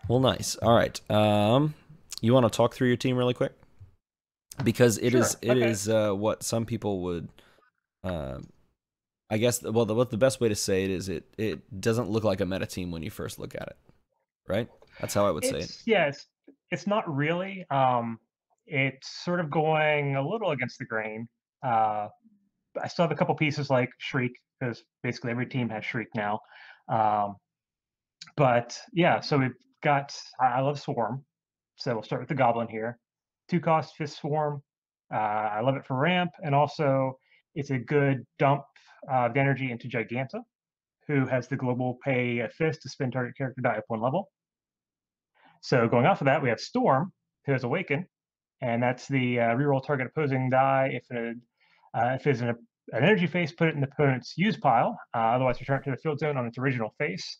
Well, nice. All right. You want to talk through your team really quick? Because it is Sure. it Okay. is what some people would uh, I guess what the best way to say it is it doesn't look like a meta team when you first look at it, right? That's how I would say it. It's yeah, it's not really. It's sort of going a little against the grain. Uh, I still have a couple pieces like Shriek because basically every team has Shriek now. Um, but yeah, so we've got. I love Swarm, so we'll start with the Goblin here. 2 cost Fist Swarm. I love it for ramp, and also it's a good dump of energy into Giganta, who has the global pay a fist to spend target character die up 1 level. So going off of that, we have Storm, who has Awaken, and that's the reroll target opposing die if it's an energy face, put it in the opponent's use pile. Otherwise, return it to the field zone on its original face.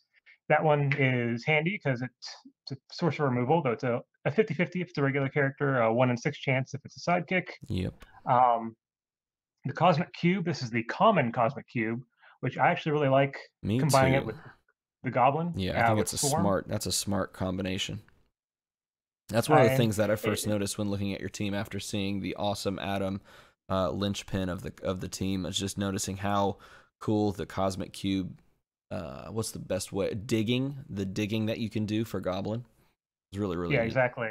That one is handy because it's a source of removal, though it's a 50-50 if it's a regular character, a 1 in 6 chance if it's a sidekick. Yep. Um, the Cosmic Cube, this is the common Cosmic Cube, which I actually really like Me combining it too. with the Goblin, Yeah, I think with it's Swarm. that's a smart combination. That's one of the And things that I first it, noticed when looking at your team after seeing the awesome Adam linchpin of the team. Is just noticing how cool the Cosmic Cube. What's the best way? The digging that you can do for Goblin is really really Yeah, neat. exactly.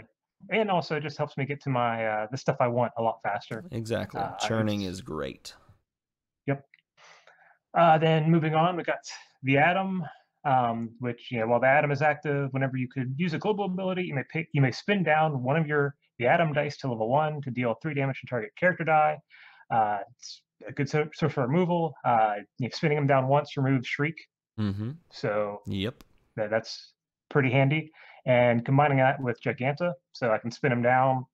And also it just helps me get to my the stuff I want a lot faster. Exactly, churning It's is great. yep. Then moving on, we got the Atom, which while the Atom is active, whenever you could use a global ability, you may spin down one of your the Atom dice to level 1 to deal 3 damage to target character die. It's a good source for removal. Spinning them down once removes Shriek, Mm-hmm. so Yep. that's pretty handy. And combining that with Giganta, so I can spin him down,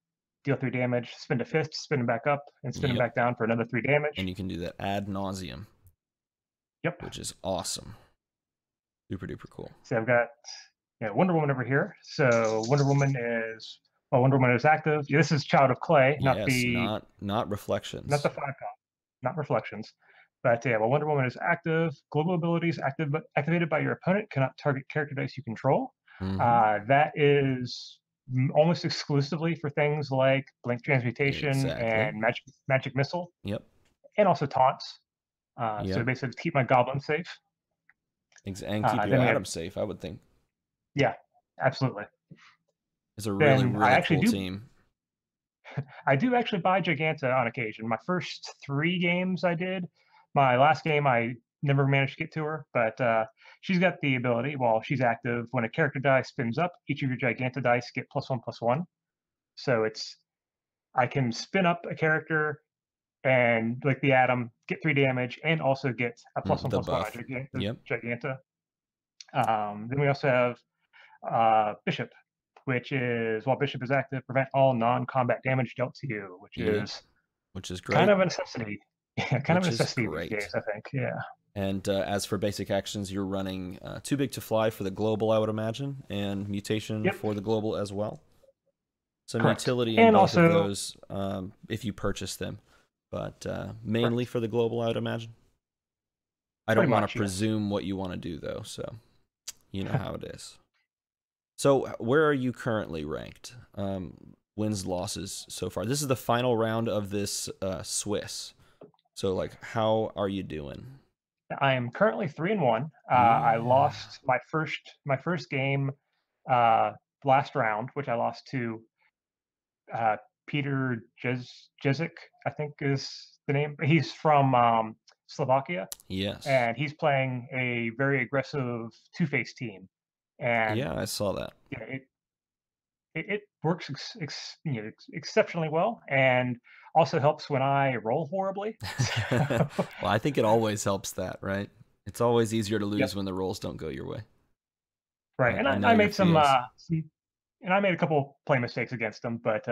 deal 3 damage, spin to fist, spin him back up, and spin him Yep. back down for another 3 damage. And you can do that ad nauseum, Yep. which is awesome. Super duper cool. So I've got Wonder Woman over here. So Wonder Woman is active. Yeah, this is Child of Clay, Yes, not not the reflections. 5 cop, not Reflections. But yeah, while Wonder Woman is active, global abilities activated by your opponent cannot target character dice you control. Mm-hmm. That is almost exclusively for things like Blink Transmutation Exactly. and Magic Missile, Yep. and also taunts. So Yep. basically, to keep my goblin safe. And keep your Then we have Adam safe, I would think. yeah, absolutely. It's a really, Then really cool team. I do actually buy Giganta on occasion. My first 3 games I did. My last game I never managed to get to her, but she's got the ability while she's active. When a character die spins up, each of your Giganta dice get +1/+1. So it's I can spin up a character and like the Atom, get 3 damage, and also get a The +1/+1 on buff. Yep. Giganta. Then we also have Bishop, which is while Bishop is active, prevent all non-combat damage dealt to you, which Yep. is Which is kind great. of a necessity. Yeah, kind of a Which is necessity these great. days, I think. Yeah. And as for basic actions, you're running Too Big to Fly for the global, I would imagine, and Mutation Yep. for the global as well. Some Correct. utility in And both of also, those if you purchase them, but mainly correct. for the global, I would imagine. I don't Pretty want to much, yes. presume what you want to do, though, so you know how it is. So, where are you currently ranked? Wins, losses so far. This is the final round of this Swiss. So, like, how are you doing? I am currently 3-1. I Yeah. lost my first game uh, last round, which I lost to uh, Peter Jezik, I think is the name. He's from Slovakia, Yes. and he's playing a very aggressive two-face team. And Yeah, I saw that. yeah, it works exceptionally well, and also helps when I roll horribly. So, Well, I think it always helps that, right? It's always easier to yep, lose when the rolls don't go your way. right. I, And I know I your made feels. and I made a couple play mistakes against him, but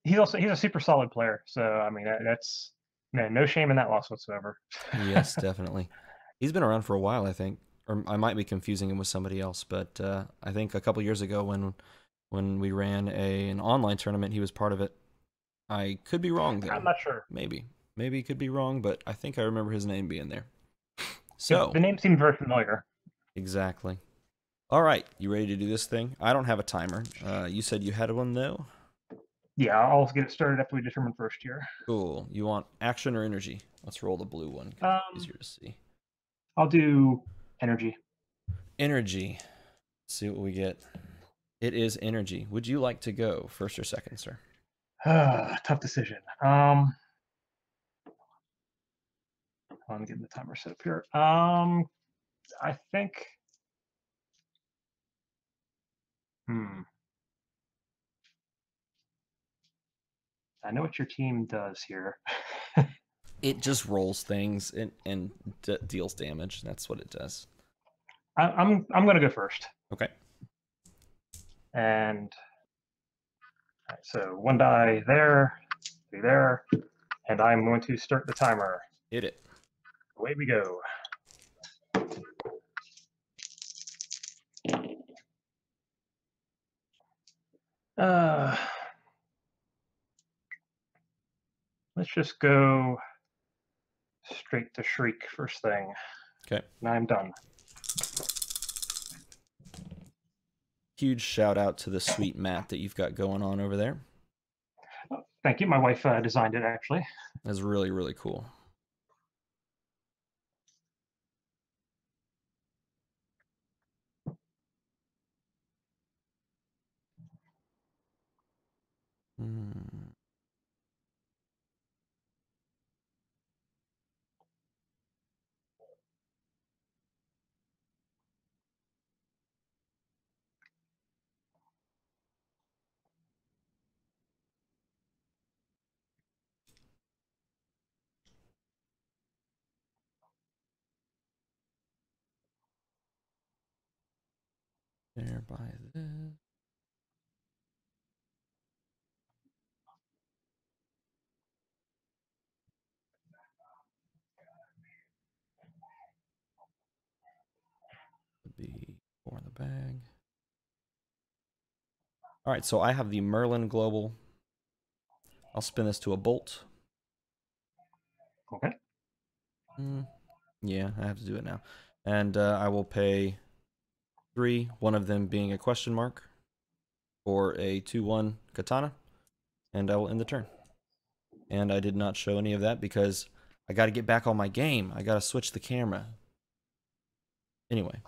he's a super solid player. So I mean that's no shame in that loss whatsoever. Yes, definitely. He's been around for a while, I think, or I might be confusing him with somebody else. But I think a couple years ago, when we ran an online tournament, he was part of it. I could be wrong I'm though. not sure. Maybe could be wrong, but I think I remember his name being there. The So name seemed very familiar. exactly. All right, you ready to do this thing? I don't have a timer. You said you had one though. Yeah, I'll get it started after we determine first here. Cool. You want action or energy? Let's roll the blue one 'cause it's Um, easier to see. I'll do energy. Energy. Let's see what we get. It is energy. Would you like to go first or second, sir? Tough decision. I'm getting the timer set up here. I think. Hmm. I know what your team does here. It just rolls things and deals damage. That's what it does. I'm gonna go first. Okay. And all right, so one die there, three there, and I'm going to start the timer. Hit it. Away we go. Uh, let's just go straight to Shriek first thing. Okay. And I'm done. Huge shout out to the sweet mat that you've got going on over there. Thank you. My wife designed it, actually. That's really, really cool. Hmm. There by this. Would be four in the bag. All right, so I have the Merlin Global. I'll spin this to a bolt. Okay. Yeah, I have to do it now. And I will pay 3, one of them being a question mark, for a 2/1 katana, and I will end the turn. And I did not show any of that because I got to get back on my game. I got to switch the camera. Anyway,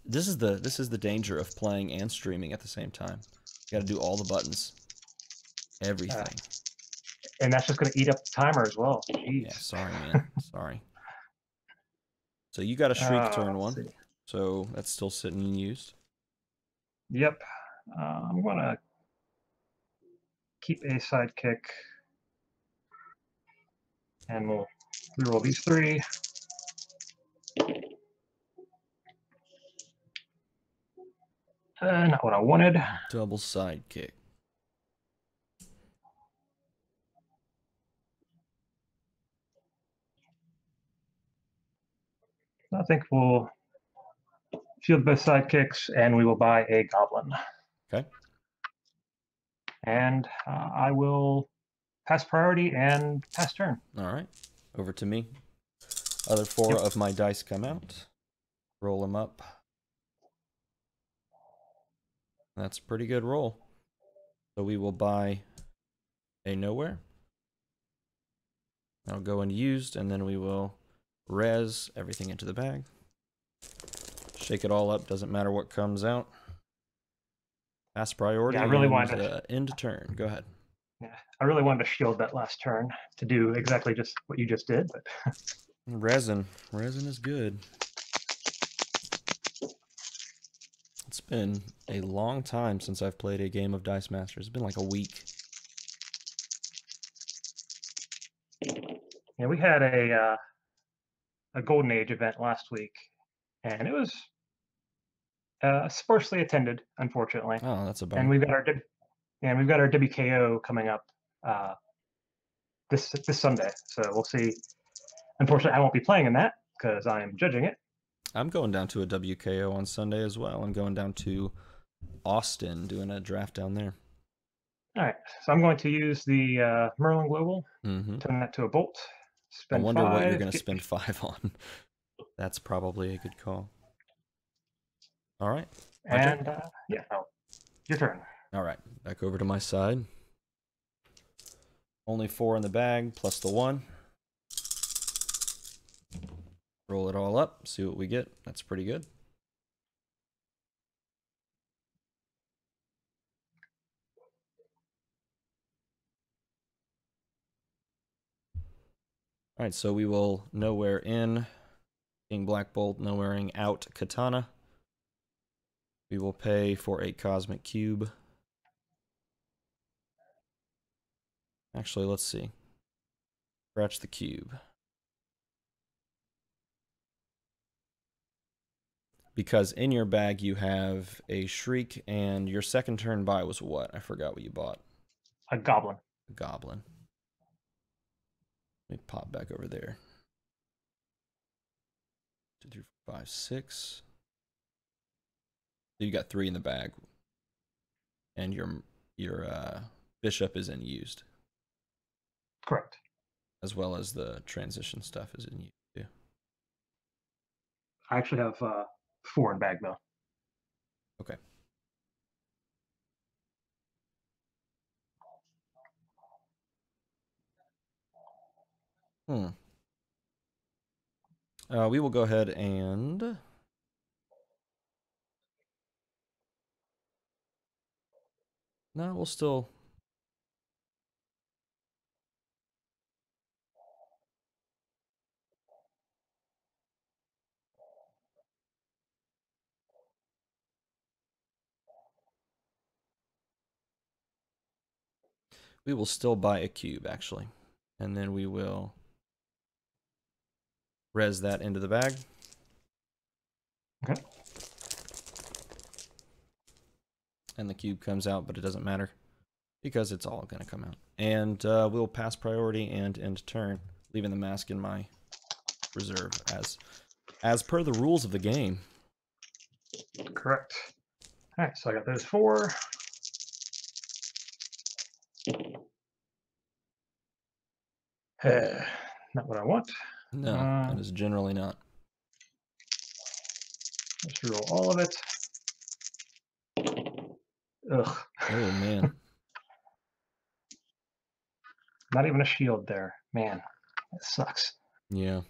this is the danger of playing and streaming at the same time. You got to do all the buttons, everything. And that's just going to eat up the timer as well. Jeez. Yeah, sorry, man. Sorry. So you got a Shriek turn Let's 1, see. so that's still sitting unused. Yep. I'm going to keep a sidekick. And we'll reroll these 3. Not what I wanted. Double sidekick. I think we'll field both sidekicks, and we will buy a goblin. Okay. And I will pass priority and pass turn. All right. Over to me. Other 4 of my dice come out. Roll them up. That's a pretty good roll. So we will buy a nowhere. That'll go unused, and then we will res everything into the bag. Shake it all up, doesn't matter what comes out. Pass priority, Yeah, I really and wanted to, end turn. Go ahead. yeah, I really wanted to shield that last turn to do exactly just what you just did, but Resin is good. It's been a long time since I've played a game of Dice Masters. It's been like a week. yeah, we had a Golden Age event last week, and it was sparsely attended, unfortunately. Oh, that's a And bummer. we've got our WKO coming up this Sunday, so we'll see. Unfortunately, I won't be playing in that because I am judging it. I'm going down to a WKO on Sunday as well. I'm going down to Austin, doing a draft down there. All right, so I'm going to use the Merlin Global, Mm-hmm. turn that to a bolt. I Spend wonder 5. what you're going to spend 5 on. That's probably a good call. All right. My turn. And yeah, no, your turn. All right. Back over to my side. Only 4 in the bag, plus the 1. Roll it all up, see what we get. That's pretty good. All right, so we will nowhere in King Black Bolt, nowhereing out Katana. We will pay for a Cosmic Cube. Actually, let's see. Scratch the cube. Because in your bag you have a Shriek, and your second turn buy was what? I forgot what you bought. A goblin. A goblin. Let me pop back over there. 2, 3, 4, 5, 6. So you got 3 in the bag, and your bishop is in used. Correct. As well as the transition stuff is in used too. I actually have 4 in bag though. Okay. We will go ahead and no, we'll still. We will still buy a cube actually, and then we will res that into the bag. Okay. And the cube comes out, but it doesn't matter because it's all going to come out. And we'll pass priority and end turn, leaving the mask in my reserve as per the rules of the game. Correct. All right, so I got those 4. Not what I want. No, that is generally not. Let's roll all of it. Ugh. Oh, man. Not even a shield there. Man, that sucks. Yeah.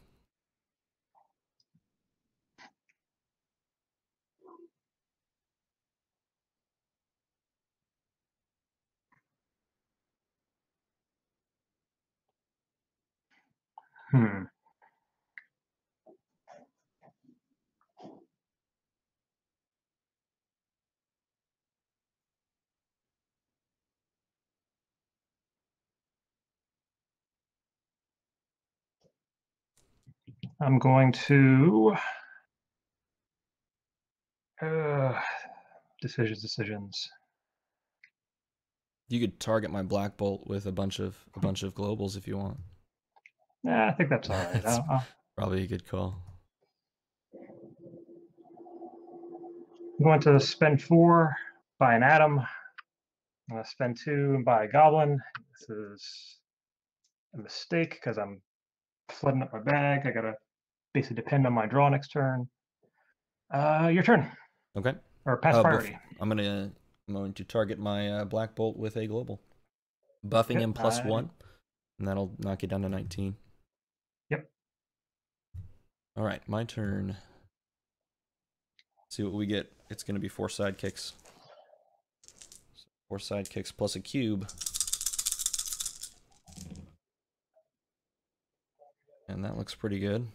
I'm going to decisions. You could target my Black Bolt with a bunch of globals if you want. Yeah, I think that's all right. That's probably a good call. I'm going to spend 4, buy an Atom. I'm going to spend 2 and buy a Goblin. This is a mistake because I'm flooding up my bag. I got to basically depend on my draw next turn. Your turn. Okay. Or pass priority. I'm going to target my Black Bolt with a global. Buffing him +1, and that'll knock it down to 19. Yep. All right, my turn. See what we get. It's going to be 4 sidekicks. 4 sidekicks plus a cube. And that looks pretty good.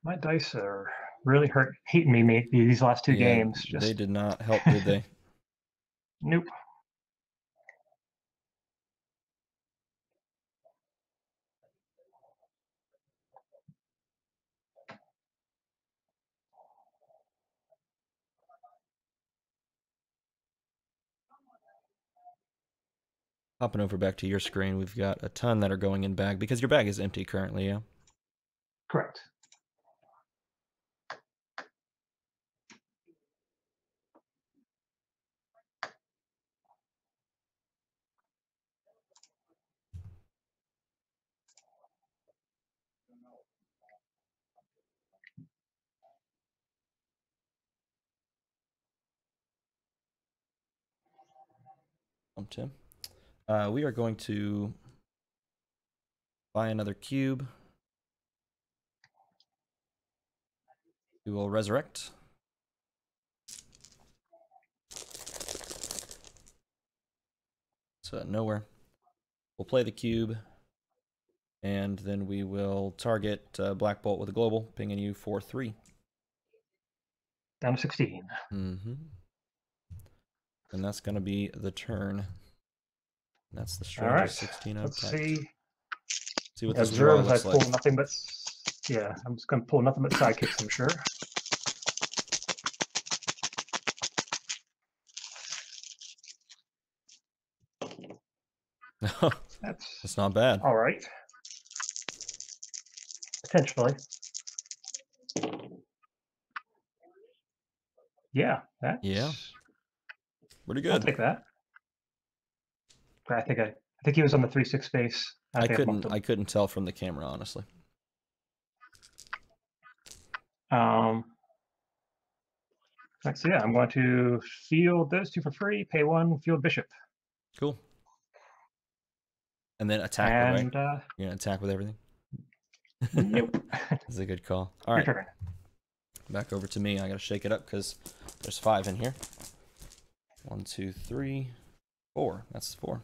My dice are really hating me these last 2 games. They did not help, did they? Nope. Hopping over back to your screen, we've got a ton that are going in bag because your bag is empty currently, yeah? Correct. Tim. We are going to buy another cube. We will resurrect. So nowhere. We'll play the cube, and then we will target Black Bolt with a global, pinging you for 3. Down to 16. Mm-hmm. And that's going to be the turn. And that's the All Stranger right. 16 Let's type. see. See what this draw Observe as I looks like. pull nothing but. Yeah, I'm just going to pull nothing but sidekicks, I'm sure. That's not bad. All right. Potentially. Yeah, that's. Yeah. Pretty good. I'll take that. I think he was on the 3/6 base. I think bumped him. couldn't tell from the camera, honestly. Let's see. Yeah, I'm going to field those 2 for free. Pay 1. Field bishop. Cool. And then attack, and, right? You're gonna attack with everything. Nope. That's a good call. All right. Your turn. Back over to me. I gotta shake it up because there's 5 in here. 1, 2, 3, 4. That's 4.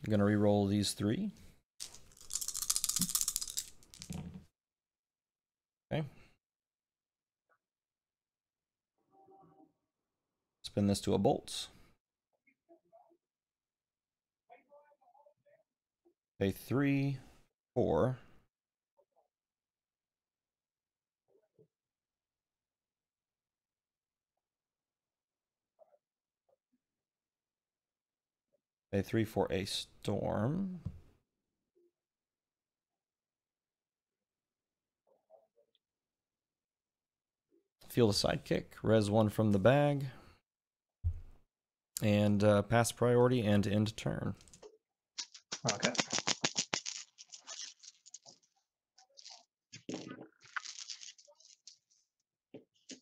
I'm gonna re-roll these 3. Okay. Spin this to a bolt. Pay 3, 4. Pay 3 for a storm. Field a sidekick. Res 1 from the bag. And pass priority and end turn. Okay.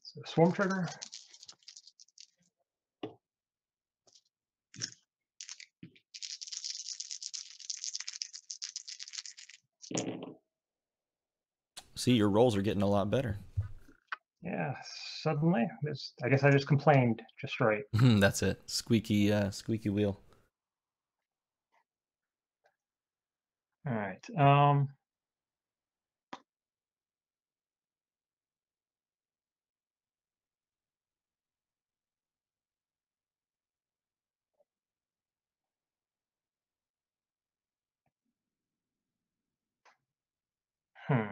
So swarm trigger. See, your rolls are getting a lot better. Yeah, suddenly. I guess I just complained just right. That's it. Squeaky wheel. All right. Hmm.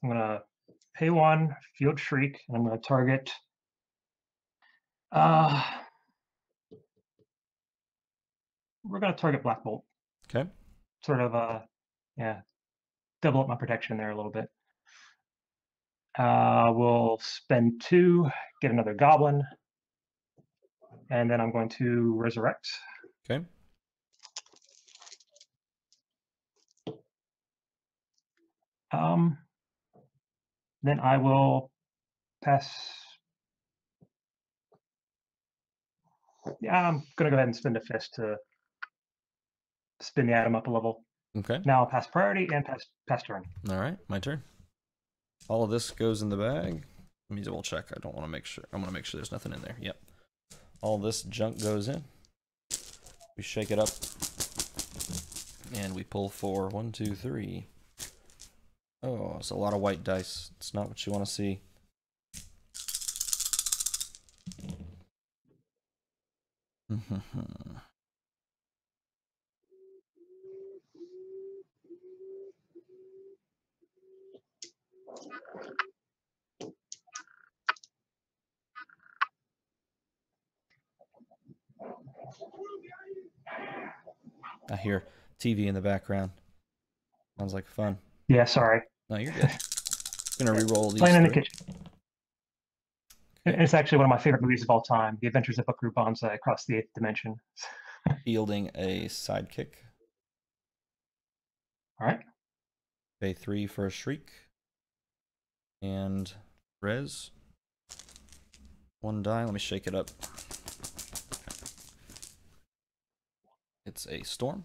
I'm gonna pay 1, field shriek, and I'm gonna target. We're gonna target Black Bolt. Okay. Sort of yeah, double up my protection there a little bit. We'll spend 2, get another goblin, and then I'm going to resurrect. Okay. Then I will pass. Yeah, I'm gonna go ahead and spend a fist to spin the atom up a level. Okay. Now I'll pass priority and pass turn. All right, my turn. All of this goes in the bag. Let me double check. I don't want to make sure. I want to make sure there's nothing in there. Yep. All this junk goes in. We shake it up. And we pull 4. 1, 2, 3. Oh, it's a lot of white dice. It's not what you want to see. I hear TV in the background. Sounds like fun. Yeah, sorry. No, you're good. I'm gonna re-roll these Playing in the three. kitchen. Okay. It's actually one of my favorite movies of all time, The Adventures of Buckaroo Banzai Across the Eighth Dimension. Fielding a sidekick. All right. Pay 3 for a shriek. And res. 1 die. Let me shake it up. It's a storm.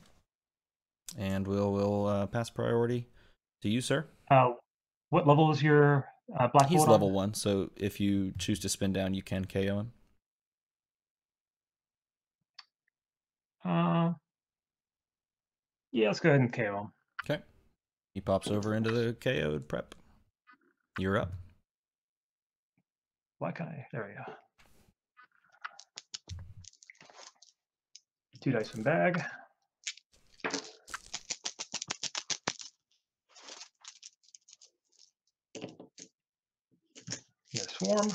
And we'll pass priority to you, sir. What level is your Black He's Bolt level on? 1, so if you choose to spin down, you can KO him. Yeah, let's go ahead and KO him. Okay. He pops over into the KO'd prep. You're up. Black Eye. There we go. 2 dice from bag. Get a swarm.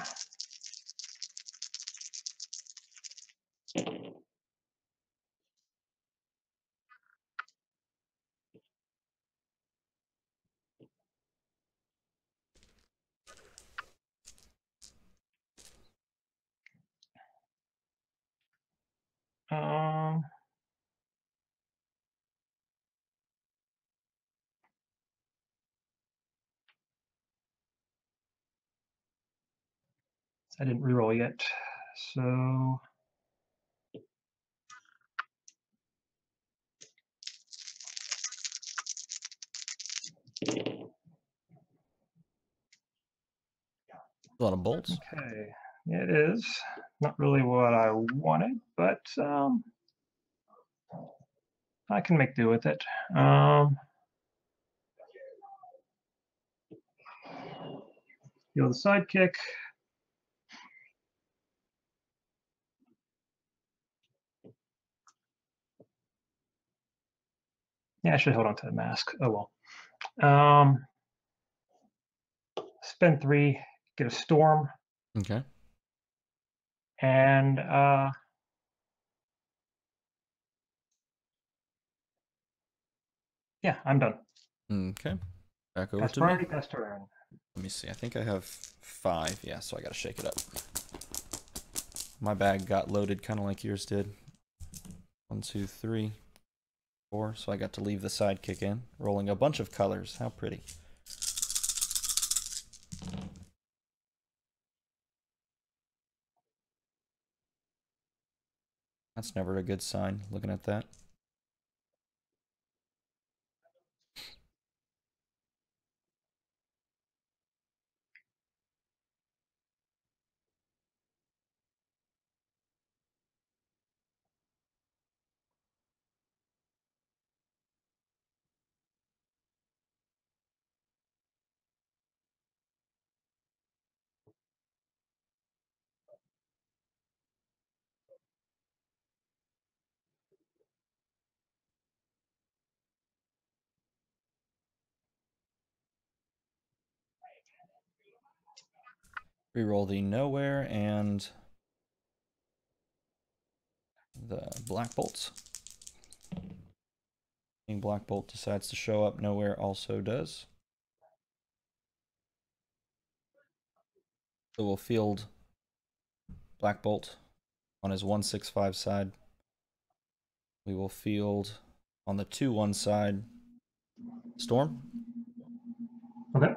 I didn't reroll yet, so A lot of bolts. okay. It is not really what I wanted, but I can make do with it. Heal the sidekick. Yeah, I should hold on to the mask. Oh well. Spend 3, get a storm, Okay. and yeah, I'm done. Okay. Back over Pass to me. priority, pass turn. Let me see. I think I have 5. Yeah, so I gotta shake it up. My bag got loaded kind of like yours did. 1, 2, 3, 4. So I got to leave the sidekick in. Rolling a bunch of colors. How pretty. That's never a good sign, looking at that. Reroll the nowhere and the black bolts. King Black Bolt decides to show up, nowhere also does. So we'll field Black Bolt on his 1/6/5 side. We will field on the 2/1 side Storm. Okay.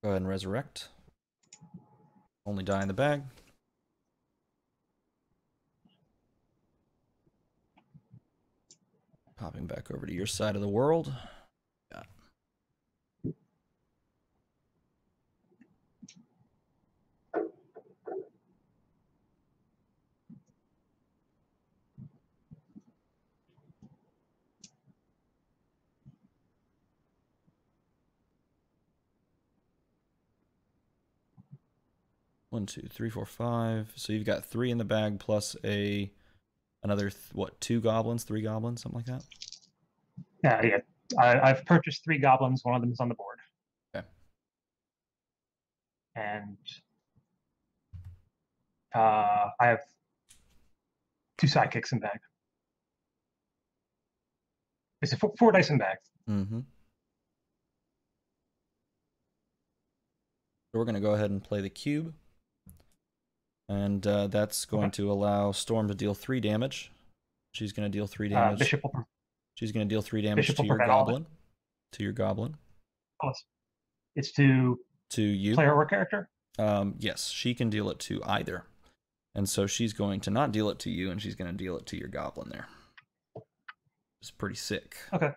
Go ahead and resurrect. Only die in the bag. Popping back over to your side of the world. Yeah. One, two, three, four, five. So you've got 3 in the bag plus another what? 2 goblins, 3 goblins, something like that. Yeah. I've purchased 3 goblins. One of them is on the board. Okay. And I have 2 sidekicks in bag. It's a four dice in bag. Mm-hmm. So we're going to go ahead and play the cube. And that's going to allow Storm to deal 3 damage. She's going to deal 3 damage. She's going to deal 3 damage to your goblin. To your goblin. Oh, it's to you. Player or character? Yes, she can deal it to either. And so she's going to not deal it to you, and she's going to deal it to your goblin there. It's pretty sick. Okay.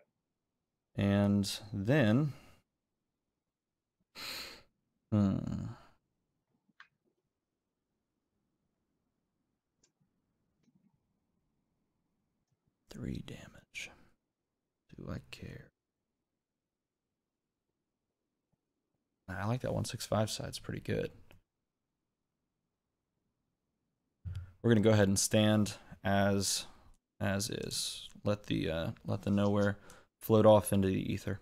And then... 3 damage. Do I care? I like that 165 side. It's pretty good. We're gonna go ahead and stand as is. Let the nowhere float off into the ether.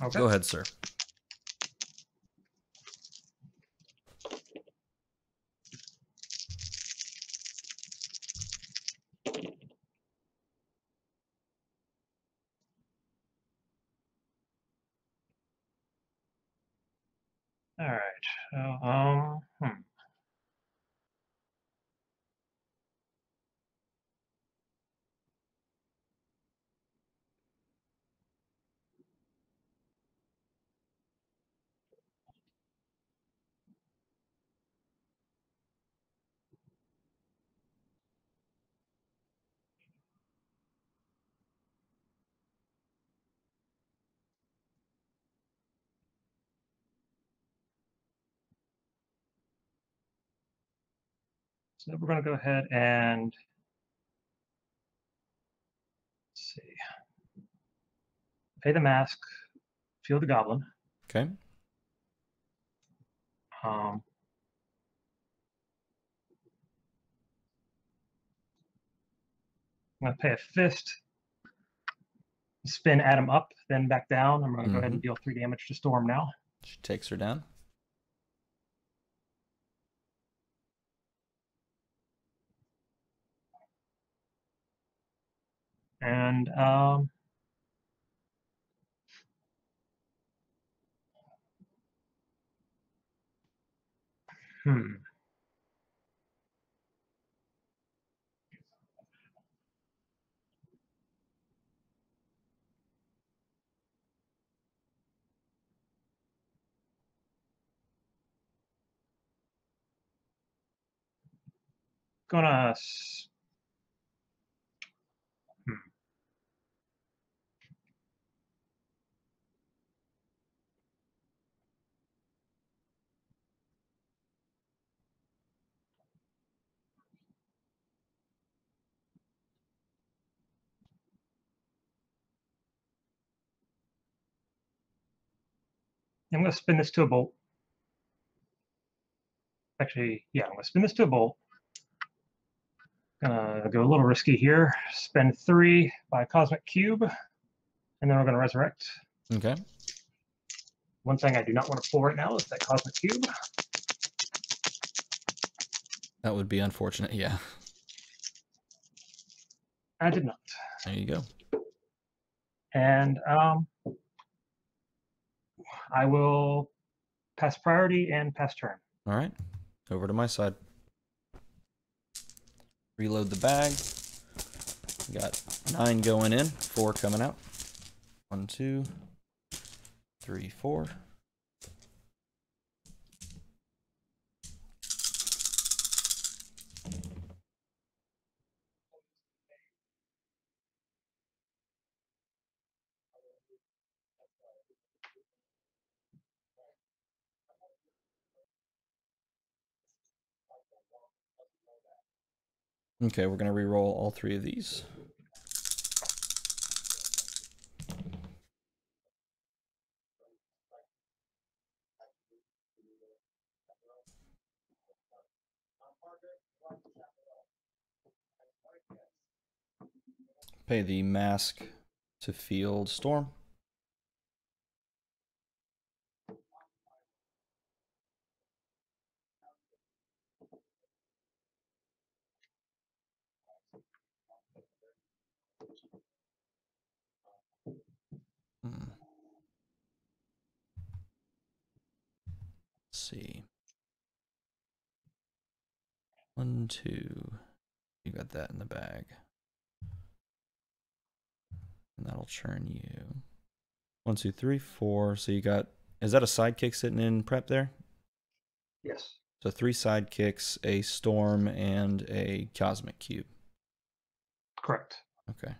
Okay. Go ahead, sir. All right. So we're going to go ahead and let's see. Pay the mask, feel the goblin. Okay. I'm going to pay a fist, spin Adam up, then back down. I'm going to go ahead and deal 3 damage to Storm now. She takes her down. And gonna I'm going to spin this to a bolt. Actually, yeah, I'm going to spin this to a bolt. Gonna go a little risky here. Spend 3 by Cosmic Cube, and then we're going to resurrect. Okay. One thing I do not want to pull right now is that Cosmic Cube. That would be unfortunate, yeah. I did not. There you go. And I will pass priority and pass turn. All right. Over to my side. Reload the bag. Got 9 going in, 4 coming out. 1, 2, 3, 4. Okay, we're going to re-roll all 3 of these. Pay the mask to field Storm. Hmm. Let's see. 1, 2. You got that in the bag. And that'll churn you. 1, 2, 3, 4. So you got, is that a sidekick sitting in prep there? Yes. So 3 sidekicks, a storm, and a cosmic cube. Correct. Okay.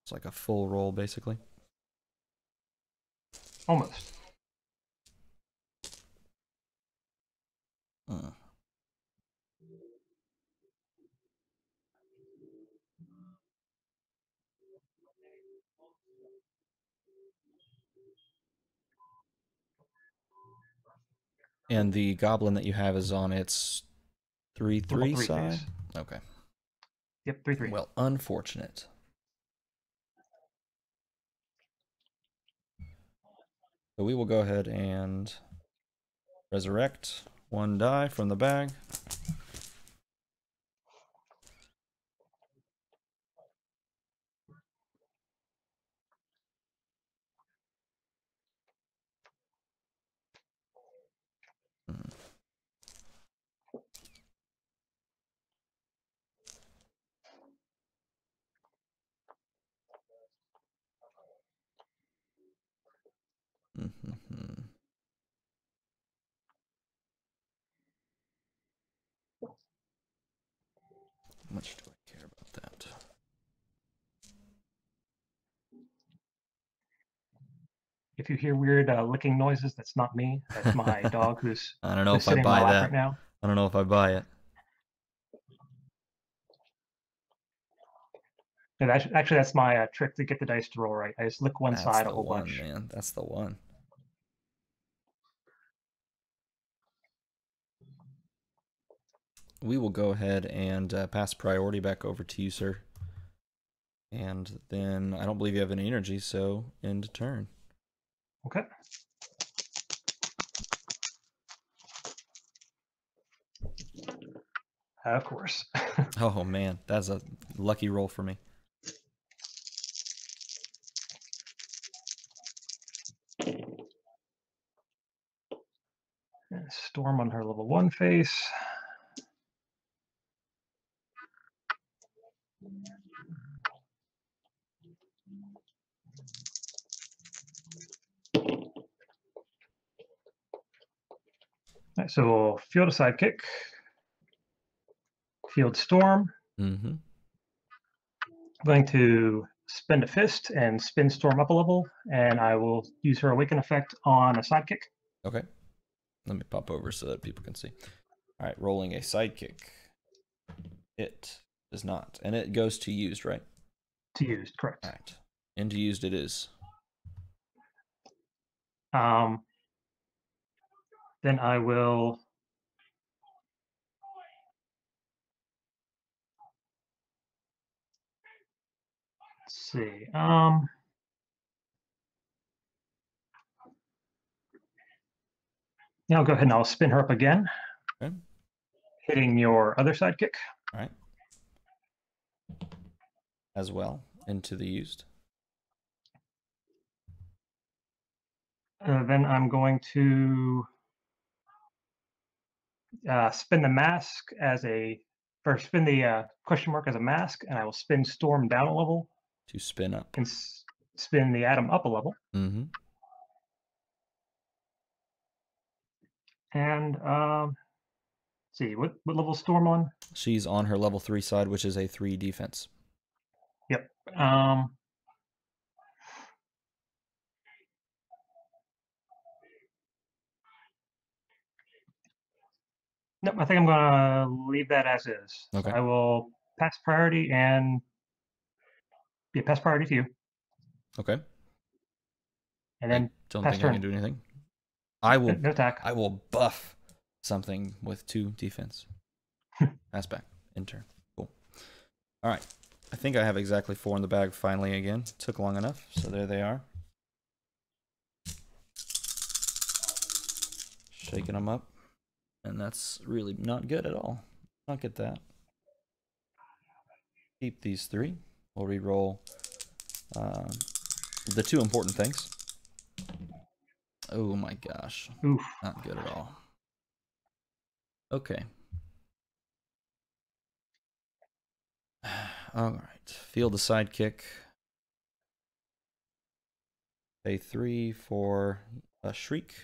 It's like a full roll, basically. Almost. And the goblin that you have is on its 3/3 Level 3 side? phase. Okay. Yep, 3/3. Well, unfortunate. So we will go ahead and resurrect 1 die from the bag. How much do I care about that? If you hear weird licking noises, that's not me. That's my dog who's I don't know if I sitting on my buy lap that. right now. I don't know if I buy it. And actually, that's my trick to get the dice to roll right. I just lick one That's side a the whole one, bunch. man. That's the one. We will go ahead and pass priority back over to you, sir. And then I don't believe you have any energy, so end turn. Okay. Of course. Oh man, that's a lucky roll for me. Storm on her level 1 face. Right, so we'll field a sidekick, field storm. Mm-hmm. I'm going to spend a fist and spin storm up a level, and I will use her awaken effect on a sidekick. Okay. Let me pop over so that people can see. All right, rolling a sidekick. It does not. And it goes to used, right? To used, correct. All right. Into used it is. Then I will see. Yeah, I'll go ahead and I'll spin her up again, Okay. hitting your other sidekick. All right. As well, into the used. Then I'm going to spin the mask as a, or spin the question mark as a mask, and I will spin storm down a level To spin up. and spin the atom up a level. Mm-hmm. And see, what level is storm on? She's on her level 3 side, which is a 3 defense. Yep. Nope, I think I'm gonna leave that as is. Okay. So I will pass priority and pass priority to you, Okay. and I then don't pass think I turn. can do anything. I will No attack. I will buff something with 2 defense. Pass back. In turn. Cool. All right. I think I have exactly 4 in the bag finally again. Took long enough, so there they are. Shaking them up. And that's really not good at all. I'll get that. Keep these 3. We'll re-roll the 2 important things. Oh my gosh. Oof. Not good at all. Okay. All right. Field the sidekick. Pay 3 for a Shriek.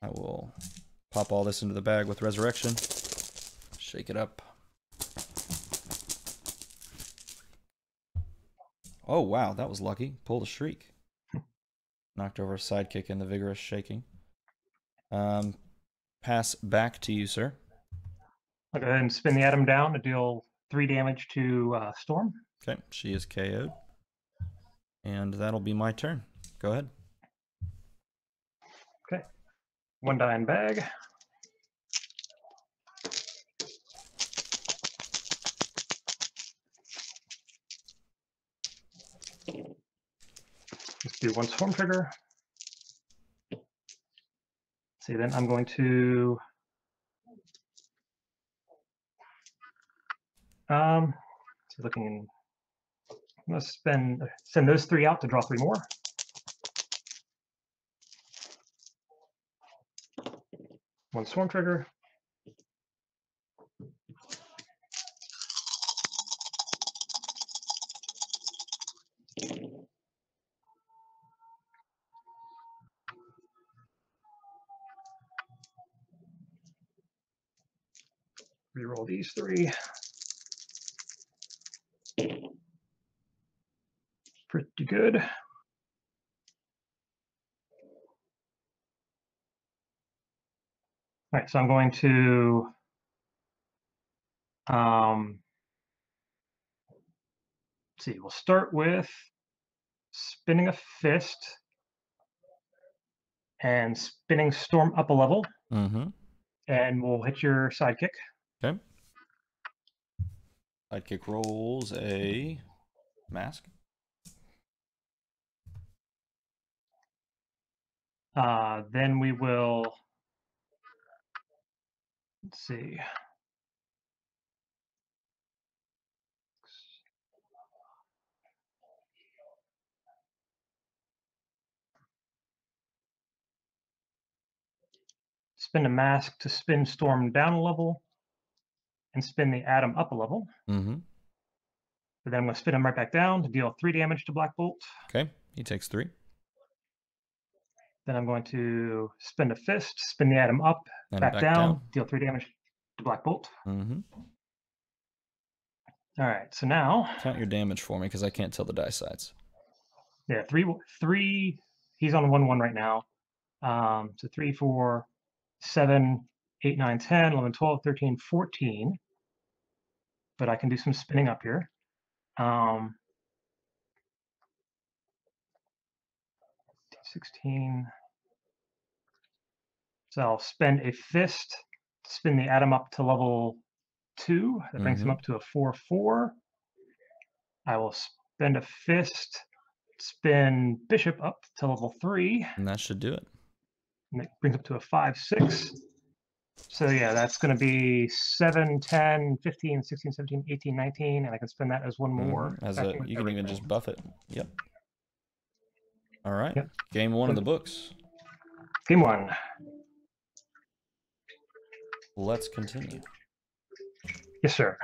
I will pop all this into the bag with Resurrection. Shake it up. Oh, wow. That was lucky. Pulled a Shriek. Knocked over a sidekick in the vigorous shaking. Pass back to you, sir. I'll go ahead and spin the Atom down to deal 3 damage to Storm. Okay, she is KO'd. And that'll be my turn. Go ahead. Okay. 1 die in bag. Let's do 1 Storm trigger. See, then I'm going to looking. I'm going to send those 3 out to draw 3 more. One Storm trigger. Reroll these 3. Pretty good. All right, so I'm going to let's see, we'll start with spinning a fist and spinning Storm up a level. Mm-hmm. And we'll hit your sidekick. Okay. Sidekick rolls a mask. Then we will, let's see. Spin a mask to spin Storm down a level and spin the Atom up a level. Mm-hmm. But then I'm going to spin him right back down to deal 3 damage to Black Bolt. Okay, he takes 3. Then I'm going to spin a fist, spin the Atom up, And back down, deal 3 damage to Black Bolt. Mm-hmm. All right, so now count your damage for me because I can't tell the die sides. Yeah, 3. He's on 1/1 right now. So 3, 4, 7, 8, 9, 10, 11, 12, 13, 14. But I can do some spinning up here. 16. So I'll spend a fist, spin the Atom up to level 2. That brings him up to a 4/4. I will spend a fist, spin Bishop up to level 3. And that should do it. And it brings up to a 5/6. So yeah, that's going to be 7, 10, 15, 16, 17, 18, 19, and I can spend that as 1 more. You can even just buff it. Yep. All right. Yep. Game 1 of the books. Game 1. Let's continue. Yes, sir.